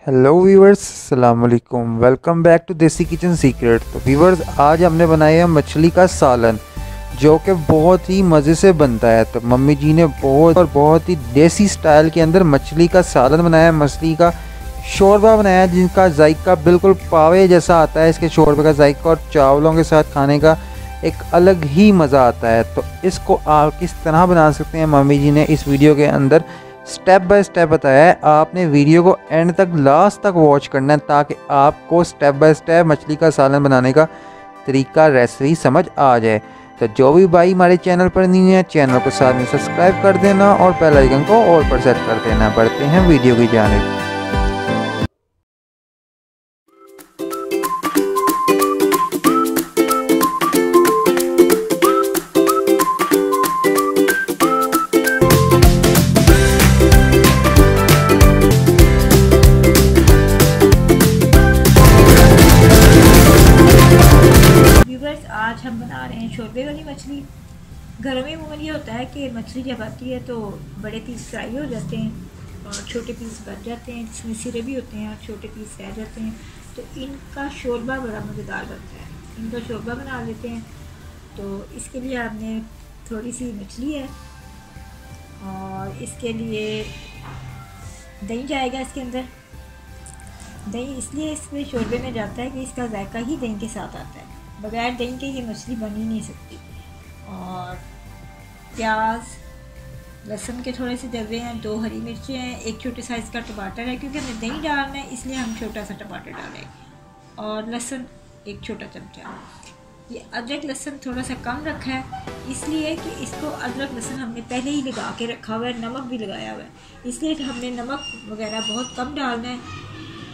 Hello viewers, अस्सलाम वालेकुम। Welcome back to देसी किचन सीक्रेट। तो व्यूवर्स, आज हमने बनाया है मछली का सालन, जो कि बहुत ही मज़े से बनता है। तो मम्मी जी ने बहुत ही देसी स्टाइल के अंदर मछली का सालन बनाया है, मछली का शोरबा बनाया है, जिनका जायका बिल्कुल पावे जैसा आता है। इसके शोरबे का जायका और चावलों के साथ खाने का एक अलग ही मज़ा आता है। तो इसको आप किस तरह बना सकते हैं, मम्मी जी ने इस वीडियो के अंदर स्टेप बाय स्टेप बताया है। आपने वीडियो को एंड तक, लास्ट तक वॉच करना है, ताकि आपको स्टेप बाय स्टेप मछली का सालन बनाने का तरीका, रेसिपी समझ आ जाए। तो जो भी भाई हमारे चैनल पर नहीं है, चैनल को साथ में सब्सक्राइब कर देना और बेल आइकन को ऑल पर सेट कर देना। बढ़ते हैं वीडियो की जानिब। आज हम बना रहे हैं शोरबे वाली मछली। घरों में अमूमन ये होता है कि मछली जब आती है तो बड़े पीस फ्राई हो जाते हैं और छोटे पीस बच जाते हैं, जिसमें सिरे भी होते हैं और छोटे पीस रह जाते हैं। तो इनका शोरबा बड़ा मज़ेदार बनता है। इनका शोरबा बना लेते हैं। तो इसके लिए आपने थोड़ी सी मछली है और इसके लिए दही जाएगा। इसके अंदर दही इसलिए इसमें शोरबे में जाता है कि इसका जायका ही दही के साथ आता है। बगैर दही के ये मछली बन ही नहीं सकती। और प्याज, लहसुन के थोड़े से दबे हैं, 2 हरी मिर्चें हैं, 1 छोटे साइज़ का टमाटर है, क्योंकि हमें दही डालना है इसलिए हम छोटा सा टमाटर डालेंगे। और लहसुन 1 छोटा चमचा। ये अदरक लहसुन थोड़ा सा कम रखा है, इसलिए कि इसको अदरक लहसुन हमने पहले ही लगा के रखा हुआ है, नमक भी लगाया हुआ है, इसलिए हमने नमक वगैरह बहुत कम डालना है।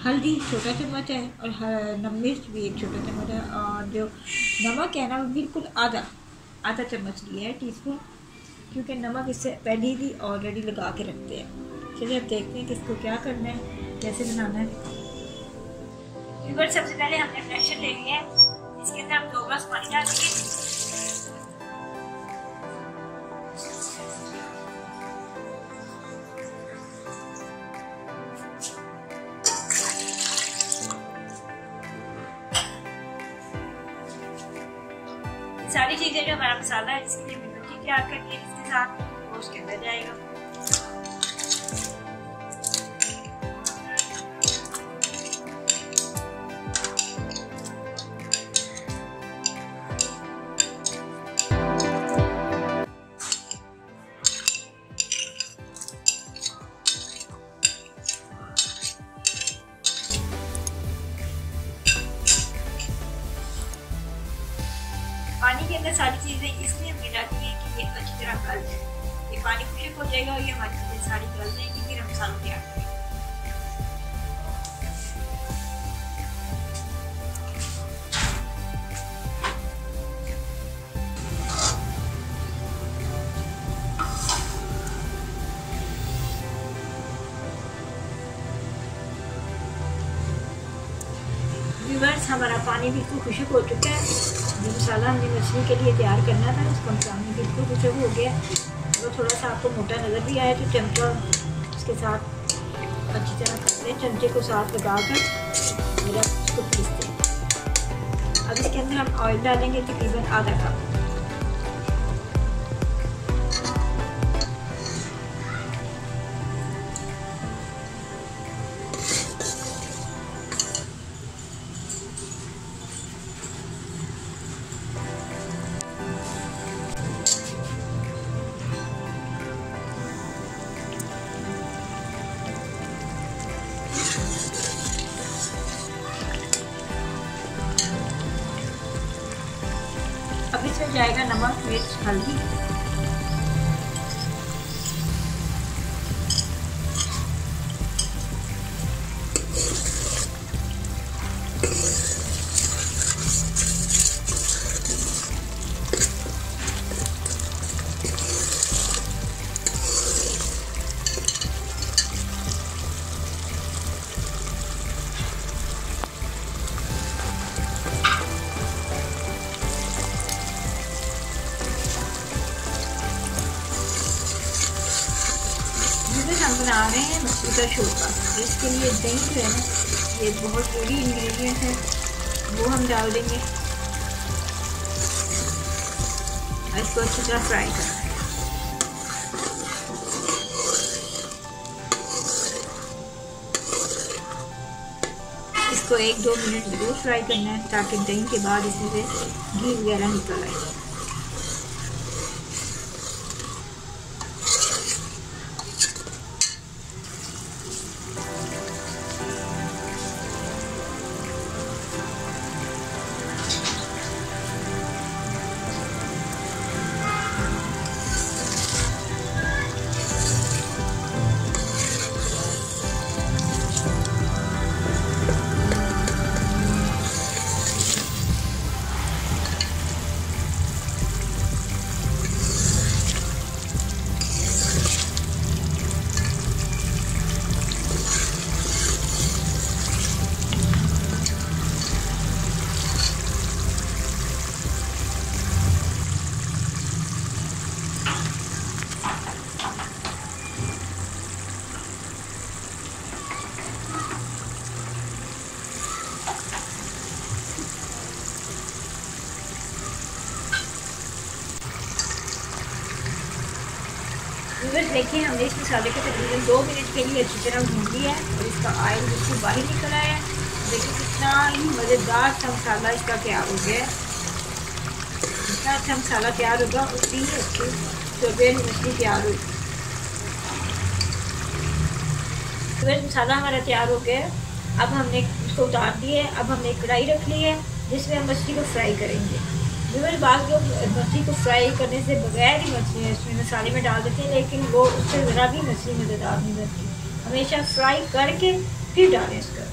हल्दी छोटा चम्मच है और मिर्च भी 1 छोटा चम्मच है। और जो नमक है ना, वो बिल्कुल आधा चम्मच लिया है, टीस्पून, क्योंकि नमक इससे पहले ही ऑलरेडी लगा के रखते हैं। चलिए अब देखते हैं कि इसको क्या करना है, कैसे बनाना है। सबसे पहले हमने प्रेशर ले लिया है, इसके अंदर हम 2 गिलास पानी डाल देंगे। सारी चीजें जो हमारा मसाला है जिसके लिए मिर्ची तैयार करनी है, इसके साथ वो उसके अंदर जाएगा। पानी के अंदर सारी चीज़ें इसलिए हमने डाली है कि ये अच्छी तरह गल जाए। ये पानी खुशक हो जाएगा और ये हमारी चीज़ें सारी गल जाएंगी, फिर हम मसाला तैयार करेंगे। व्यूअर्स, हमारा पानी बिल्कुल खुशक हो चुका है। जो मसाला हमने मछली के लिए तैयार करना था उसका पानी बिल्कुल खुशक हो गया। वो थोड़ा सा आपको मोटा नज़र भी आया तो चमचा उसके साथ अच्छी तरह करते हैं, चमचे को साथ लगा कर मेरा उसको पीसते हैं। अब इसके अंदर हम ऑयल डालेंगे तकरीबन आधा कप। अब इसमें जाएगा नमक, मिर्च, हल्दी। सा शोरबा। इसके लिए दही जो है ना, ये बहुत जरूरी इंग्रेडिएंट है, वो हम डाल देंगे और इसको अच्छी तरह फ्राई करना है। इसको 1-2 मिनट जरूर फ्राई करना है ताकि दही के बाद इसमें से घी वगैरह निकल आए। व्यूअर्स देखिए, हमने इस मसाले को तकरीबन 2 मिनट के लिए अच्छी तरह भून लिया है और इसका ऑयल बिल्कुल बाहर निकल आया है। देखिए कितना ही मज़ेदार सा मसाला इसका तैयार हो गया है। जितना अच्छा मसाला तैयार होगा उतनी ही अच्छी शोरबे वाली मछली तैयार होगी। व्यूअर्स मसाला हमारा तैयार हो गया है। अब हमने इसको उतार दिया है। अब हमने कढ़ाई रख ली है जिसमें हम मछली को फ्राई करेंगे। व्यूअर्स बाज़ लोग मछली को फ्राई करने से बगैर ही मछली इसमें मसाले में डाल देते हैं, लेकिन वो उससे ज़रा भी मछली मज़ेदार नहीं बनती। हमेशा फ्राई करके फिर डालें इसका।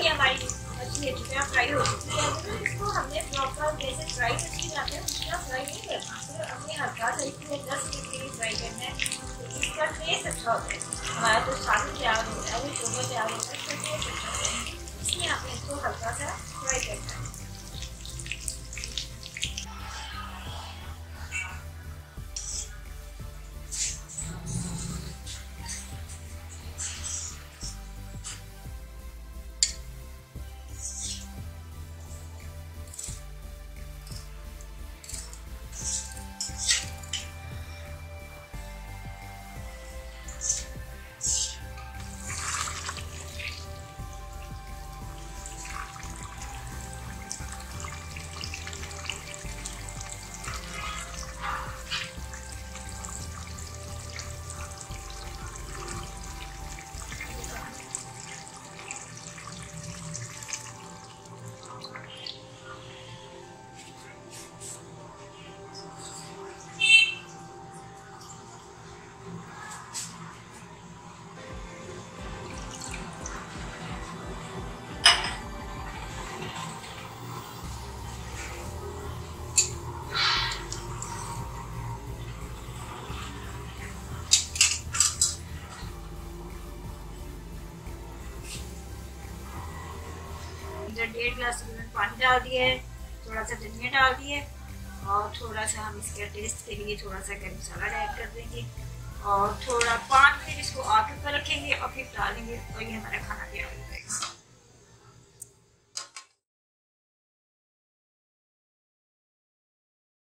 हमारी मछली अच्छी तरह फ्राई हो चुकी है। इसको हमने प्रॉपर जैसे फ्राई मछली बनाते हैं उसका फ्राई नहीं करना, सिर्फ हमने हल्का सा इसको 10 मिनट के लिए फ्राई करना है। तो इसका टेस्ट अच्छा होता है। हमारा तो सालन तैयार हो रहा है, वो शोरबा तैयार होता है, इसका टेस्ट अच्छा होता है। इसलिए हमें इसको हल्का सा फ्राई करना है। इधर 1.5 गिलास पानी डाल दिया है, थोड़ा सा धनिया डाल दिया और थोड़ा सा हम इसके टेस्ट के लिए थोड़ा सा गरम मसाला ऐड कर देंगे और थोड़ा 5 मिनट इसको आग पर रखेंगे और फिर डालेंगे और ये हमारा खाना तैयार हो जाएगा।